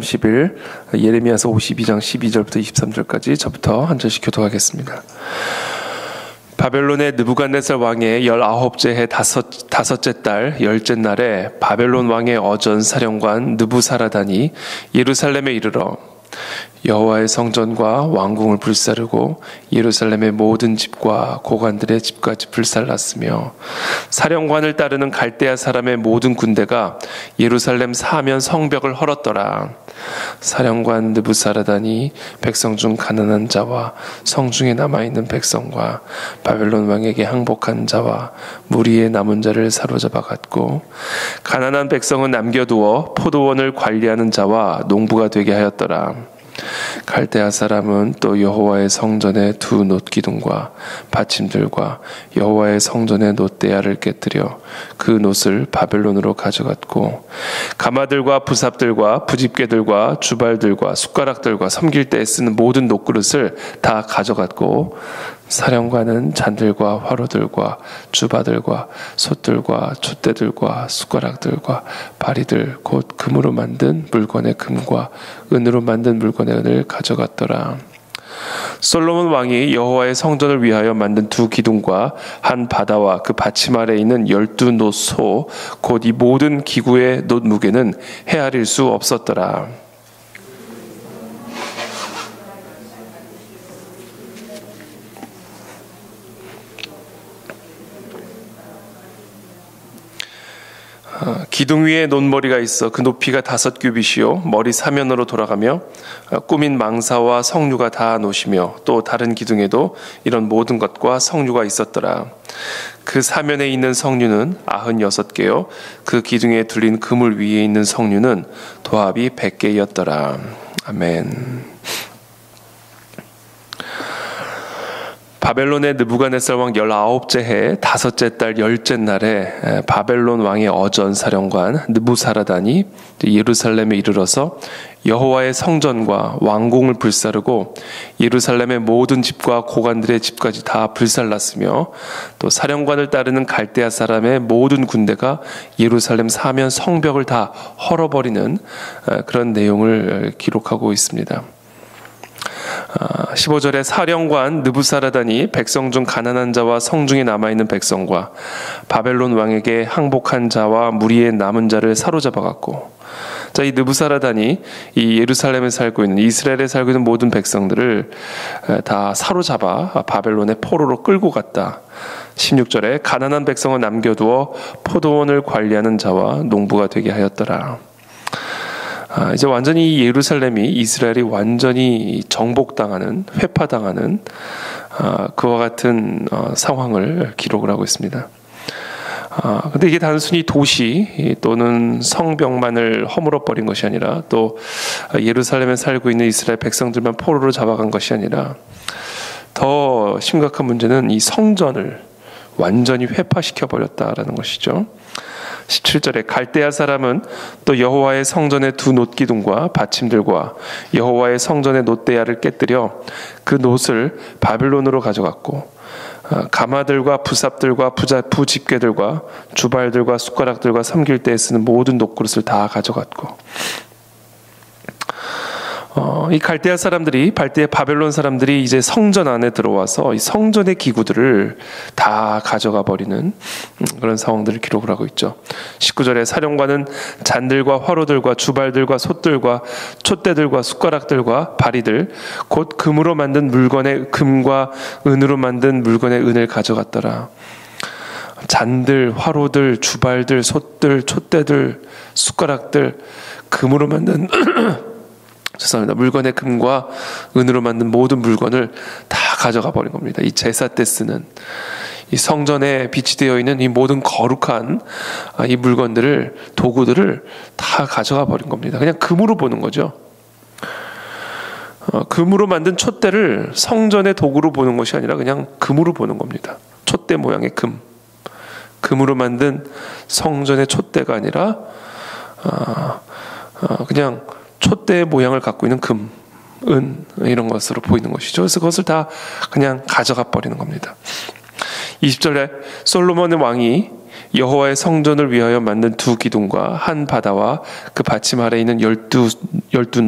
30일 예레미야서 52장 12절부터 23절까지 저부터 한 절씩 교독하겠습니다. 바벨론의 느부갓네살 왕의 19째 해 다섯째 달 열째 날에 바벨론 왕의 어전 사령관 느부사라단이 예루살렘에 이르러 여호와의 성전과 왕궁을 불사르고 예루살렘의 모든 집과 고관들의 집까지 불살랐으며 사령관을 따르는 갈대아 사람의 모든 군대가 예루살렘 사면 성벽을 헐었더라. 사령관 느부사라단이 백성 중 가난한 자와 성중에 남아있는 백성과 바벨론 왕에게 항복한 자와 무리의 남은 자를 사로잡아 갔고 가난한 백성은 남겨두어 포도원을 관리하는 자와 농부가 되게 하였더라. 갈대아 사람은 또 여호와의 성전의 두 놋기둥과 받침들과 여호와의 성전의 놋대야를 깨뜨려 그 놋을 바벨론으로 가져갔고 가마들과 부삽들과 부집개들과 주발들과 숟가락들과 섬길 때에 쓰는 모든 놋그릇을 다 가져갔고 사령관은 잔들과 화로들과 주바들과 솥들과 촛대들과 숟가락들과 바리들 곧 금으로 만든 물건의 금과 은으로 만든 물건의 은을 가져갔더라. 솔로몬 왕이 여호와의 성전을 위하여 만든 두 기둥과 한 바다와 그 받침 아래에 있는 12놋소 곧 이 모든 기구의 놋 무게는 헤아릴 수 없었더라. 기둥 위에 놋머리가 있어 그 높이가 5규빗이요 머리 사면으로 돌아가며 꾸민 망사와 성류가 다 놋이며 또 다른 기둥에도 이런 모든 것과 성류가 있었더라. 그 사면에 있는 성류는 96개요 그 기둥에 둘린 그물 위에 있는 성류는 도합이 100개였더라. 아멘. 바벨론의 느부갓네살 왕 19째 해 다섯째 달 열째 날에 바벨론 왕의 어전 사령관 느부사라단이 예루살렘에 이르러서 여호와의 성전과 왕궁을 불사르고 예루살렘의 모든 집과 고관들의 집까지 다 불살랐으며 또 사령관을 따르는 갈대아 사람의 모든 군대가 예루살렘 사면 성벽을 다 헐어버리는 그런 내용을 기록하고 있습니다. 15절에 사령관 느부사라단이 백성 중 가난한 자와 성중에 남아있는 백성과 바벨론 왕에게 항복한 자와 무리의 남은 자를 사로잡아 갔고 이 느부사라단이 이 예루살렘에 살고 있는 이스라엘에 살고 있는 모든 백성들을 다 사로잡아 바벨론의 포로로 끌고 갔다. 16절에 가난한 백성을 남겨두어 포도원을 관리하는 자와 농부가 되게 하였더라. 이제 완전히 예루살렘이 이스라엘이 완전히 정복당하는 회파당하는 그와 같은 상황을 기록을 하고 있습니다. 근데 이게 단순히 도시 또는 성벽만을 허물어버린 것이 아니라 또 예루살렘에 살고 있는 이스라엘 백성들만 포로로 잡아간 것이 아니라 더 심각한 문제는 이 성전을 완전히 회파시켜버렸다라는 것이죠. 17절에 갈대아 사람은 또 여호와의 성전의 두 놋기둥과 받침들과 여호와의 성전의 놋대야를 깨뜨려 그 놋을 바벨론으로 가져갔고 가마들과 부삽들과 부집개들과 주발들과 숟가락들과 섬길 때에 쓰는 모든 놋그릇을 다 가져갔고 이 갈대아 사람들이 바벨론 사람들이 이제 성전 안에 들어와서 이 성전의 기구들을 다 가져가 버리는 그런 상황들을 기록을 하고 있죠. 19절에 사령관은 잔들과 화로들과 주발들과 솥들과 촛대들과 숟가락들과 바리들 곧 금으로 만든 물건의 금과 은으로 만든 물건의 은을 가져갔더라. 잔들, 화로들, 주발들, 솥들, 촛대들, 숟가락들 금으로 만든 물건의 금과 은으로 만든 모든 물건을 다 가져가 버린 겁니다. 이 제사 때 쓰는 이 성전에 비치되어 있는 이 모든 거룩한 이 물건들을 도구들을 다 가져가 버린 겁니다. 그냥 금으로 보는 거죠. 금으로 만든 촛대를 성전의 도구로 보는 것이 아니라 그냥 금으로 보는 겁니다. 촛대 모양의 금으로 만든 성전의 촛대가 아니라 그냥 촛대의 모양을 갖고 있는 금, 은 이런 것으로 보이는 것이죠. 그래서 그것을 다 그냥 가져가 버리는 겁니다. 20절에 솔로몬의 왕이 여호와의 성전을 위하여 만든 두 기둥과 한 바다와 그 받침 아래에 있는 12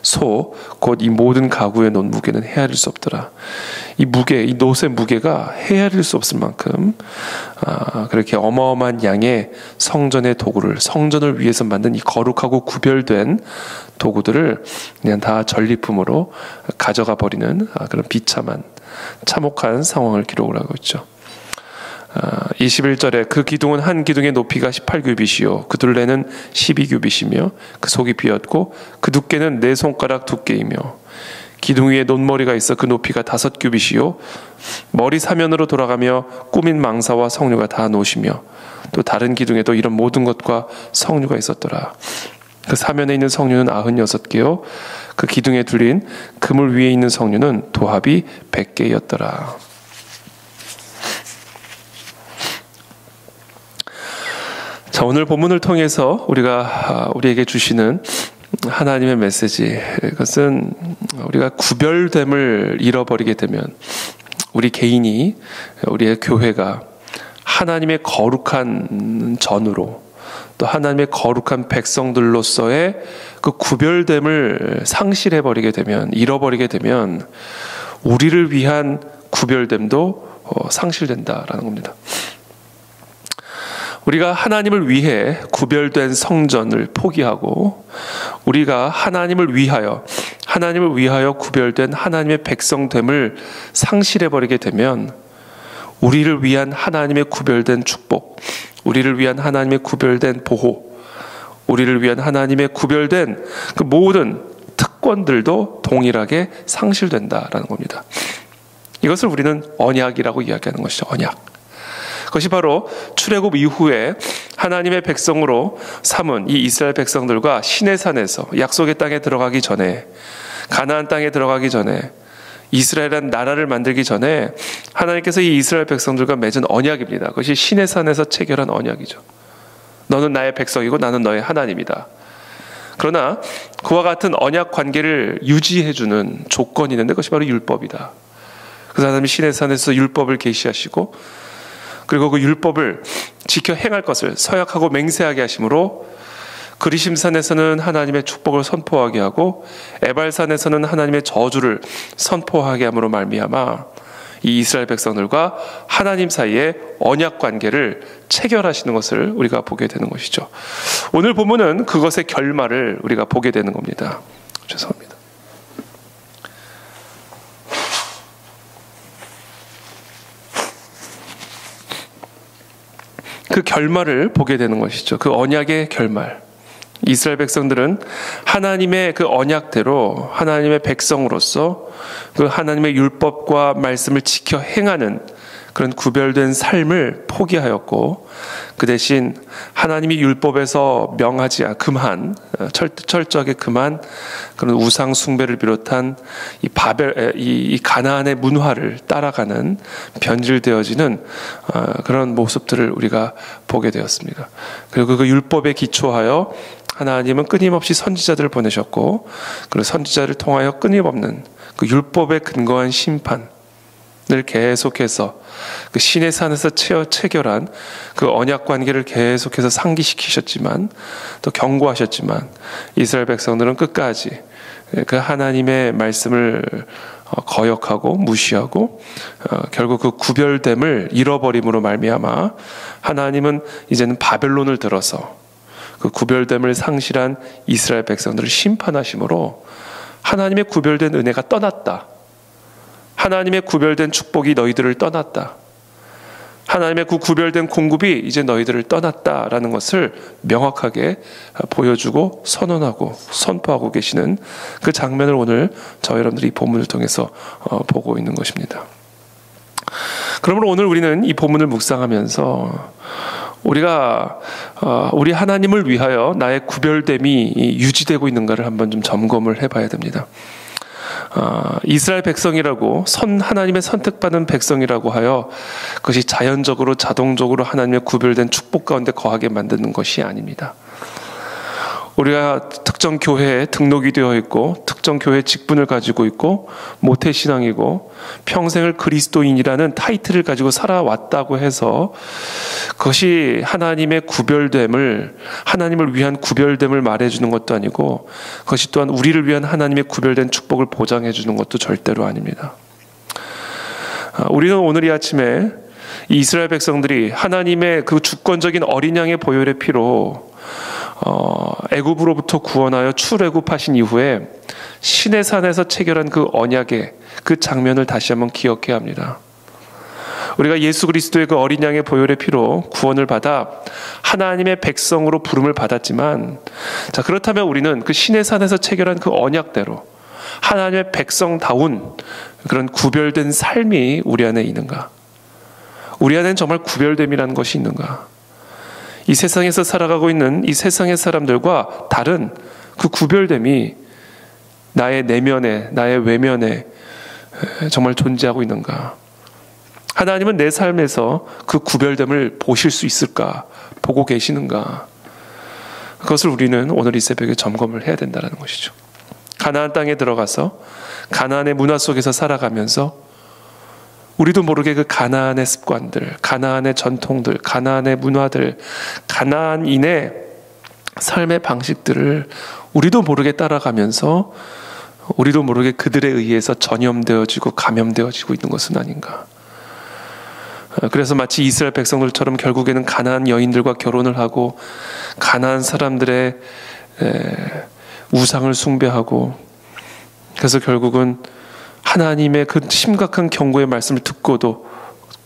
소 곧 이 모든 가구의 놋 무게는 헤아릴 수 없더라. 이 무게, 이 놋의 무게가 헤아릴 수 없을 만큼 그렇게 어마어마한 양의 성전의 도구를, 성전을 위해서 만든 이 거룩하고 구별된 도구들을 그냥 다 전리품으로 가져가 버리는 그런 비참한 참혹한 상황을 기록을 하고 있죠. 21절에 그 기둥은 한 기둥의 높이가 18규빗이요 그 둘레는 12규빗이며 그 속이 비었고 그 두께는 4손가락 두께이며 기둥 위에 놋머리가 있어 그 높이가 5규빗이요 머리 사면으로 돌아가며 꾸민 망사와 성류가 다 놋이며 또 다른 기둥에도 이런 모든 것과 성류가 있었더라. 그 사면에 있는 성류는 96개요 그 기둥에 둘린 그물 위에 있는 성류는 도합이 100개였더라. 자, 오늘 본문을 통해서 우리에게 주시는 하나님의 메시지, 그것은 우리가 구별됨을 잃어버리게 되면 우리 개인이, 우리의 교회가 하나님의 거룩한 전으로 또 하나님의 거룩한 백성들로서의 그 구별됨을 상실해버리게 되면, 잃어버리게 되면 우리를 위한 구별됨도 상실된다라는 겁니다. 우리가 하나님을 위해 구별된 성전을 포기하고 우리가 하나님을 위하여 구별된 하나님의 백성됨을 상실해버리게 되면 우리를 위한 하나님의 구별된 축복, 우리를 위한 하나님의 구별된 보호, 우리를 위한 하나님의 구별된 그 모든 특권들도 동일하게 상실된다라는 겁니다. 이것을 우리는 언약이라고 이야기하는 것이죠. 언약. 그것이 바로 출애굽 이후에 하나님의 백성으로 삼은 이 이스라엘 백성들과 시내산에서 약속의 땅에 들어가기 전에, 가나안 땅에 들어가기 전에, 이스라엘이라는 나라를 만들기 전에 하나님께서 이 이스라엘 백성들과 맺은 언약입니다. 그것이 시내산에서 체결한 언약이죠. 너는 나의 백성이고 나는 너의 하나님이다. 그러나 그와 같은 언약 관계를 유지해주는 조건이 있는데 그것이 바로 율법이다. 그래서 하나님이 시내산에서 율법을 계시하시고 그리고 그 율법을 지켜 행할 것을 서약하고 맹세하게 하심으로 그리심산에서는 하나님의 축복을 선포하게 하고 에발산에서는 하나님의 저주를 선포하게 함으로 말미암아 이 이스라엘 백성들과 하나님 사이의 언약 관계를 체결하시는 것을 우리가 보게 되는 것이죠. 오늘 본문은 그것의 결말을 우리가 보게 되는 겁니다. 죄송합니다. 그 결말을 보게 되는 것이죠. 그 언약의 결말. 이스라엘 백성들은 하나님의 그 언약대로 하나님의 백성으로서 그 하나님의 율법과 말씀을 지켜 행하는 그런 구별된 삶을 포기하였고 그 대신 하나님이 율법에서 명하지 금한 철저하게 금한 그런 우상 숭배를 비롯한 이 가나안의 문화를 따라가는 변질되어지는 그런 모습들을 우리가 보게 되었습니다. 그리고 그 율법에 기초하여 하나님은 끊임없이 선지자들을 보내셨고 그 선지자를 통하여 끊임없는 그 율법에 근거한 심판을 계속해서 그 시내산에서 체결한 그 언약 관계를 계속해서 상기시키셨지만 또 경고하셨지만 이스라엘 백성들은 끝까지 그 하나님의 말씀을 거역하고 무시하고 결국 그 구별됨을 잃어버림으로 말미암아 하나님은 이제는 바벨론을 들어서 그 구별됨을 상실한 이스라엘 백성들을 심판하심으로 하나님의 구별된 은혜가 떠났다. 하나님의 구별된 축복이 너희들을 떠났다. 하나님의 그 구별된 공급이 이제 너희들을 떠났다라는 것을 명확하게 보여주고 선언하고 선포하고 계시는 그 장면을 오늘 저희 여러분들이 이 본문을 통해서 보고 있는 것입니다. 그러므로 오늘 우리는 이 본문을 묵상하면서 우리가 우리 하나님을 위하여 나의 구별됨이 유지되고 있는가를 한번 좀 점검을 해봐야 됩니다. 이스라엘 백성이라고 하나님의 선택받은 백성이라고 하여 그것이 자연적으로 자동적으로 하나님의 구별된 축복 가운데 거하게 만드는 것이 아닙니다. 우리가 특정 교회에 등록이 되어 있고 특정 교회 직분을 가지고 있고 모태신앙이고 평생을 그리스도인이라는 타이틀을 가지고 살아왔다고 해서 그것이 하나님의 구별됨을, 하나님을 위한 구별됨을 말해주는 것도 아니고 그것이 또한 우리를 위한 하나님의 구별된 축복을 보장해주는 것도 절대로 아닙니다. 우리는 오늘 이 아침에 이 이스라엘 백성들이 하나님의 그 주권적인 어린 양의 보혈의 피로 애굽으로부터 구원하여 출애굽하신 이후에 시내산에서 체결한 그 언약의 그 장면을 다시 한번 기억해야 합니다. 우리가 예수 그리스도의 그 어린 양의 보혈의 피로 구원을 받아 하나님의 백성으로 부름을 받았지만, 자, 그렇다면 우리는 그 시내산에서 체결한 그 언약대로 하나님의 백성다운 그런 구별된 삶이 우리 안에 있는가? 우리 안에는 정말 구별됨이라는 것이 있는가? 이 세상에서 살아가고 있는 이 세상의 사람들과 다른 그 구별됨이 나의 내면에, 나의 외면에 정말 존재하고 있는가? 하나님은 내 삶에서 그 구별됨을 보실 수 있을까? 보고 계시는가? 그것을 우리는 오늘 이 새벽에 점검을 해야 된다는 것이죠. 가나안 땅에 들어가서 가나안의 문화 속에서 살아가면서 우리도 모르게 그 가나안의 습관들, 가나안의 전통들, 가나안의 문화들, 가나안인의 삶의 방식들을 우리도 모르게 따라가면서 우리도 모르게 그들에 의해서 전염되어지고 감염되어지고 있는 것은 아닌가. 그래서 마치 이스라엘 백성들처럼 결국에는 가나안 여인들과 결혼을 하고 가나안 사람들의 우상을 숭배하고, 그래서 결국은 하나님의 그 심각한 경고의 말씀을 듣고도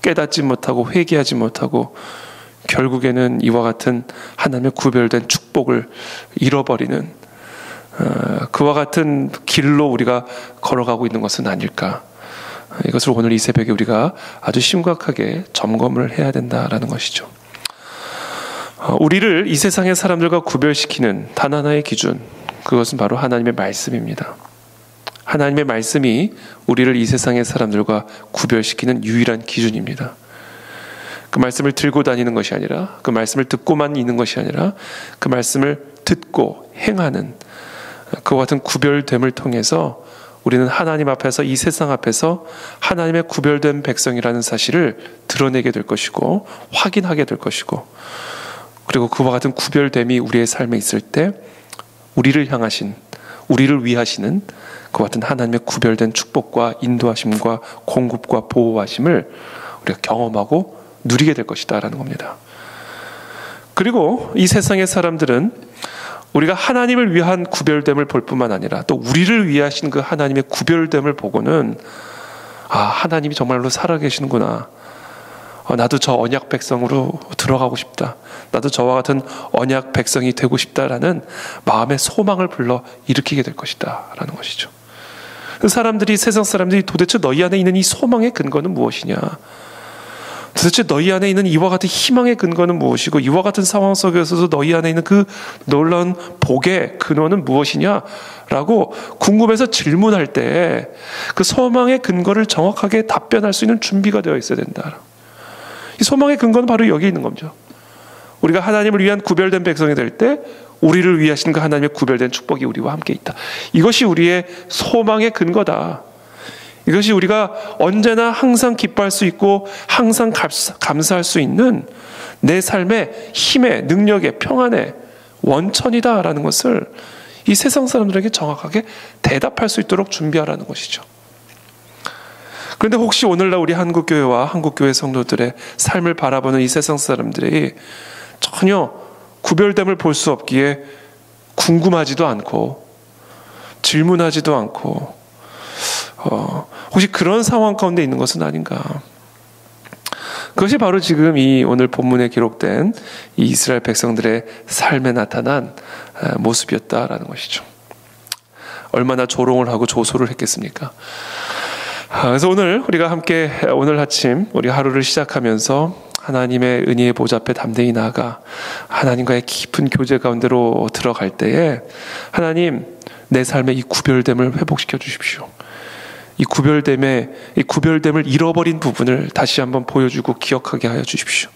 깨닫지 못하고 회개하지 못하고 결국에는 이와 같은 하나님의 구별된 축복을 잃어버리는 그와 같은 길로 우리가 걸어가고 있는 것은 아닐까. 이것을 오늘 이 새벽에 우리가 아주 심각하게 점검을 해야 된다라는 것이죠. 우리를 이 세상의 사람들과 구별시키는 단 하나의 기준, 그것은 바로 하나님의 말씀입니다. 하나님의 말씀이 우리를 이 세상의 사람들과 구별시키는 유일한 기준입니다. 그 말씀을 들고 다니는 것이 아니라, 그 말씀을 듣고만 있는 것이 아니라 그 말씀을 듣고 행하는 그와 같은 구별됨을 통해서 우리는 하나님 앞에서, 이 세상 앞에서 하나님의 구별된 백성이라는 사실을 드러내게 될 것이고 확인하게 될 것이고, 그리고 그와 같은 구별됨이 우리의 삶에 있을 때 우리를 향하신, 우리를 위하시는 그와 같은 하나님의 구별된 축복과 인도하심과 공급과 보호하심을 우리가 경험하고 누리게 될 것이다 라는 겁니다. 그리고 이 세상의 사람들은 우리가 하나님을 위한 구별됨을 볼 뿐만 아니라 또 우리를 위하신 그 하나님의 구별됨을 보고는, 아, 하나님이 정말로 살아계시는구나. 나도 저 언약 백성으로 들어가고 싶다. 나도 저와 같은 언약 백성이 되고 싶다라는 마음의 소망을 불러 일으키게 될 것이다 라는 것이죠. 사람들이, 세상 사람들이 도대체 너희 안에 있는 이 소망의 근거는 무엇이냐? 도대체 너희 안에 있는 이와 같은 희망의 근거는 무엇이고, 이와 같은 상황 속에서도 너희 안에 있는 그 놀라운 복의 근원은 무엇이냐라고 궁금해서 질문할 때 그 소망의 근거를 정확하게 답변할 수 있는 준비가 되어 있어야 된다. 이 소망의 근거는 바로 여기 있는 겁니다. 우리가 하나님을 위한 구별된 백성이 될 때 우리를 위하시는 그 하나님의 구별된 축복이 우리와 함께 있다. 이것이 우리의 소망의 근거다. 이것이 우리가 언제나 항상 기뻐할 수 있고 항상 감사할 수 있는 내 삶의 힘의, 능력의, 평안의 원천이다라는 것을 이 세상 사람들에게 정확하게 대답할 수 있도록 준비하라는 것이죠. 그런데 혹시 오늘날 우리 한국교회와 한국교회 성도들의 삶을 바라보는 이 세상 사람들이 전혀 구별됨을 볼 수 없기에 궁금하지도 않고 질문하지도 않고 혹시 그런 상황 가운데 있는 것은 아닌가? 그것이 바로 지금 이 오늘 본문에 기록된 이 이스라엘 백성들의 삶에 나타난 모습이었다라는 것이죠. 얼마나 조롱을 하고 조소를 했겠습니까? 그래서 오늘 우리가 함께 오늘 아침 우리 하루를 시작하면서 하나님의 은혜의 보좌 앞에 담대히 나아가 하나님과의 깊은 교제 가운데로 들어갈 때에 하나님, 내 삶의 이 구별됨을 회복시켜 주십시오. 이 구별됨을 잃어버린 부분을 다시 한번 보여주고 기억하게 하여 주십시오.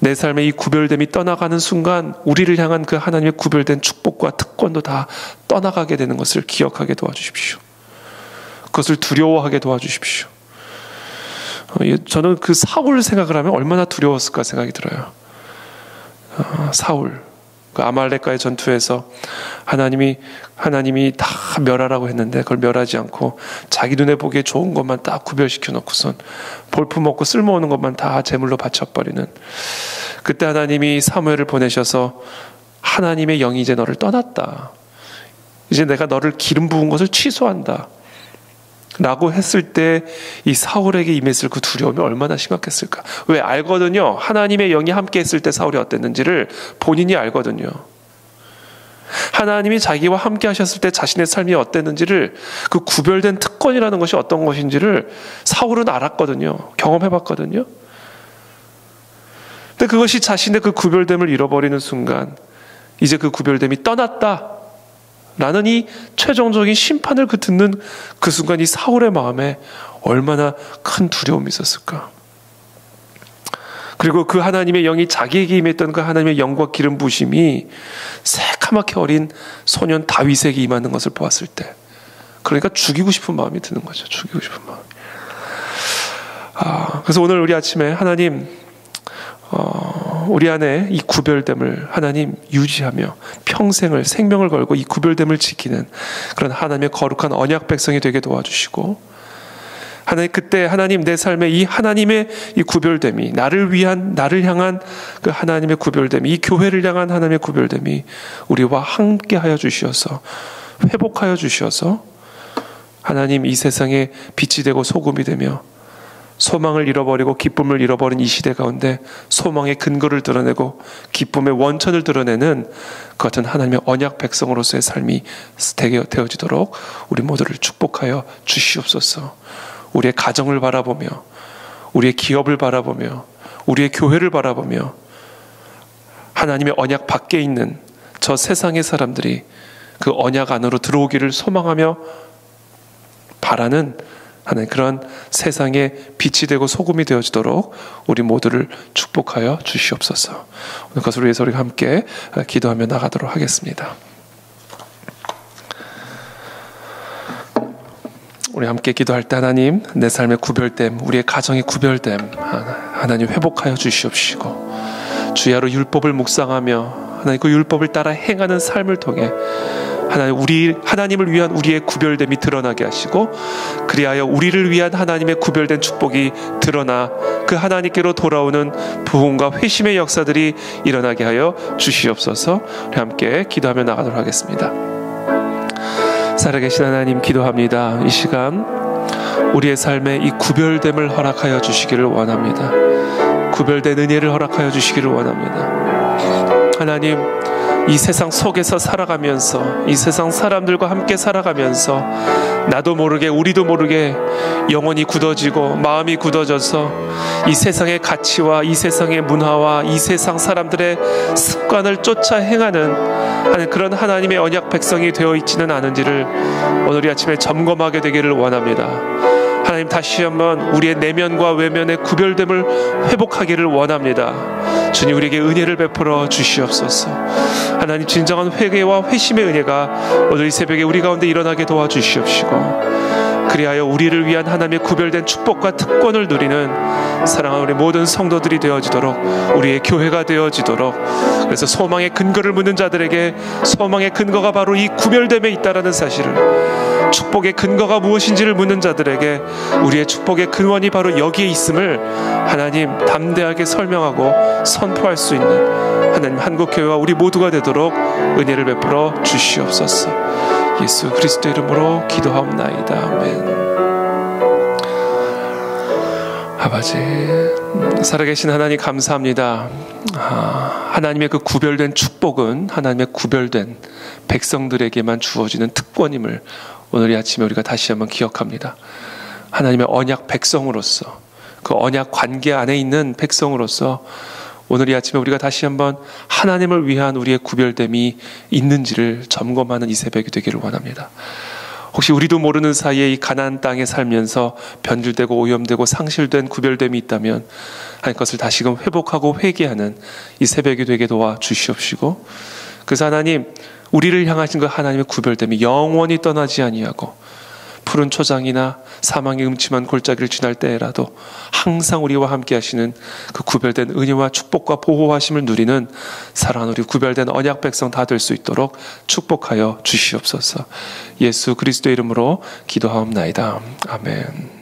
내 삶의 이 구별됨이 떠나가는 순간 우리를 향한 그 하나님의 구별된 축복과 특권도 다 떠나가게 되는 것을 기억하게 도와주십시오. 그것을 두려워하게 도와주십시오. 저는 그 사울 생각을 하면 얼마나 두려웠을까 생각이 들어요. 사울, 그 아말렉과의 전투에서 하나님이 다 멸하라고 했는데 그걸 멸하지 않고 자기 눈에 보기에 좋은 것만 딱 구별시켜 놓고선 볼품없고 쓸모없는 것만 다 제물로 바쳐버리는, 그때 하나님이 사무엘을 보내셔서 하나님의 영이 이제 너를 떠났다, 이제 내가 너를 기름 부은 것을 취소한다 라고 했을 때 이 사울에게 임했을 그 두려움이 얼마나 심각했을까. 왜? 알거든요. 하나님의 영이 함께 했을 때 사울이 어땠는지를 본인이 알거든요. 하나님이 자기와 함께 하셨을 때 자신의 삶이 어땠는지를, 그 구별된 특권이라는 것이 어떤 것인지를 사울은 알았거든요. 경험해봤거든요. 근데 그것이 자신의 그 구별됨을 잃어버리는 순간 이제 그 구별됨이 떠났다 라는 이 최종적인 심판을 듣는 그 순간 이 사울의 마음에 얼마나 큰 두려움이 있었을까. 그리고 그 하나님의 영이 자기에게 임했던 그 하나님의 영과 기름 부으심이 새카맣게 어린 소년 다윗에게 임하는 것을 보았을 때, 그러니까 죽이고 싶은 마음이 드는 거죠. 죽이고 싶은 마음이. 그래서 오늘 우리 아침에 하나님, 우리 안에 이 구별됨을 하나님 유지하며 평생을 생명을 걸고 이 구별됨을 지키는 그런 하나님의 거룩한 언약 백성이 되게 도와주시고, 하나님, 그때 하나님 내 삶에 이 하나님의 이 구별됨이, 나를 향한 그 하나님의 구별됨이, 이 교회를 향한 하나님의 구별됨이 우리와 함께 하여 주시어서, 회복하여 주시어서 하나님 이 세상에 빛이 되고 소금이 되며 소망을 잃어버리고 기쁨을 잃어버린 이 시대 가운데 소망의 근거를 드러내고 기쁨의 원천을 드러내는 그 같은 하나님의 언약 백성으로서의 삶이 되어지도록 우리 모두를 축복하여 주시옵소서. 우리의 가정을 바라보며, 우리의 기업을 바라보며, 우리의 교회를 바라보며 하나님의 언약 밖에 있는 저 세상의 사람들이 그 언약 안으로 들어오기를 소망하며 바라는 하나님, 그런 세상에 빛이 되고 소금이 되어지도록 우리 모두를 축복하여 주시옵소서. 오늘 그것을 위해서 우리가 함께 기도하며 나가도록 하겠습니다. 우리 함께 기도할 때 하나님, 내 삶의 구별됨, 우리의 가정의 구별됨 하나님 회복하여 주시옵시고, 주야로 율법을 묵상하며 하나님 그 율법을 따라 행하는 삶을 통해 하나님을 위한 우리의 구별됨이 드러나게 하시고, 그리하여 우리를 위한 하나님의 구별된 축복이 드러나 그 하나님께로 돌아오는 부흥과 회심의 역사들이 일어나게 하여 주시옵소서. 우리 함께 기도하며 나가도록 하겠습니다. 살아계신 하나님, 기도합니다. 이 시간 우리의 삶에 이 구별됨을 허락하여 주시기를 원합니다. 구별된 은혜를 허락하여 주시기를 원합니다. 하나님, 이 세상 속에서 살아가면서, 이 세상 사람들과 함께 살아가면서 나도 모르게, 우리도 모르게 영혼이 굳어지고 마음이 굳어져서 이 세상의 가치와 이 세상의 문화와 이 세상 사람들의 습관을 쫓아 행하는 그런 하나님의 언약 백성이 되어 있지는 않은지를 오늘 이 아침에 점검하게 되기를 원합니다. 하나님, 다시 한번 우리의 내면과 외면의 구별됨을 회복하기를 원합니다. 주님, 우리에게 은혜를 베풀어 주시옵소서. 하나님, 진정한 회개와 회심의 은혜가 오늘 이 새벽에 우리 가운데 일어나게 도와주시옵시고, 그리하여 우리를 위한 하나님의 구별된 축복과 특권을 누리는 사랑하는 우리 모든 성도들이 되어지도록, 우리의 교회가 되어지도록, 그래서 소망의 근거를 묻는 자들에게 소망의 근거가 바로 이 구별됨에 있다라는 사실을, 축복의 근거가 무엇인지를 묻는 자들에게 우리의 축복의 근원이 바로 여기에 있음을 하나님 담대하게 설명하고 선포할 수 있는 하나님 한국교회와 우리 모두가 되도록 은혜를 베풀어 주시옵소서. 예수 그리스도 이름으로 기도하옵나이다. 아멘. 아버지, 살아계신 하나님 감사합니다. 하나님의 그 구별된 축복은 하나님의 구별된 백성들에게만 주어지는 특권임을 오늘 이 아침에 우리가 다시 한번 기억합니다. 하나님의 언약 백성으로서, 그 언약 관계 안에 있는 백성으로서 오늘 이 아침에 우리가 다시 한번 하나님을 위한 우리의 구별됨이 있는지를 점검하는 이 새벽이 되기를 원합니다. 혹시 우리도 모르는 사이에 이 가나안 땅에 살면서 변질되고 오염되고 상실된 구별됨이 있다면 하나님 것을 다시금 회복하고 회개하는 이 새벽이 되게 도와주시옵시고, 그래서 하나님 우리를 향하신 그 하나님의 구별됨이 영원히 떠나지 아니하고 푸른 초장이나 사망의 음침한 골짜기를 지날 때라도 항상 우리와 함께 하시는 그 구별된 은혜와 축복과 보호하심을 누리는 사랑하는 우리 구별된 언약 백성 다 될 수 있도록 축복하여 주시옵소서. 예수 그리스도의 이름으로 기도하옵나이다. 아멘.